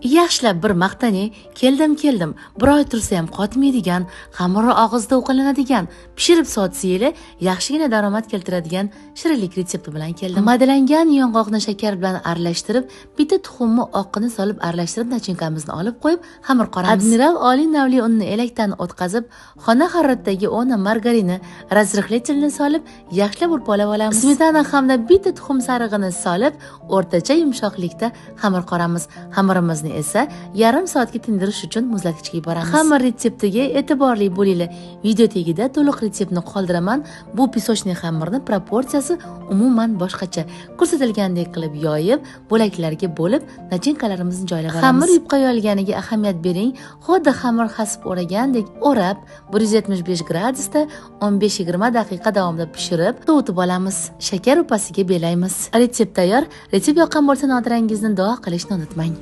Yaxshilab bir maqtaning, keldim, bir oy tursa ham qotmaydigan, xamiri og'izda o'qalanadigan, pishirib sotsa yili yaxshigina daromad keltiradigan shirinlik retsepti bilan keldim. Maydalangan yong'oqni shakar bilan aralashtirib, bitta tuxumni oqini solib aralashtirib, nachinkamizni olib qo'yib, xamir qoramiz. Admiral oliy navli unni elakdan o'tkazib, xona haroratidagi o'na margarini, razrixletelni solib, yaxshilab urpolab olamiz. Smetana hamda bitta tuxum sarig'ini solib, o'rtacha yumshoqlikda xamir qoramiz. Xamirimizni esa yarim soatga tindirish uchun muzlatgichga yuboramiz. Xamir retseptiga e'tiborli bo'linglar. Video tagida to'liq retseptni qoldiraman. Bu pisochniy xamirni proporsiyasi umuman boshqacha. Ko'rsatilgandek qilib yoyib, bo'laklarga bo'lib, nachinkalarimizni joylab olamiz. Xamir yupqa yolganiga ahamiyat bering. Xuddi xamir hasib o'ragandek o'rab, 175 gradusda 15-20 daqiqa davomida pishirib, sovutib olamiz. Shakar upasiga belaymiz. Retsept tayyor. Retsept yoqqan bo'lsa, notirangizni duo qilishni unutmang.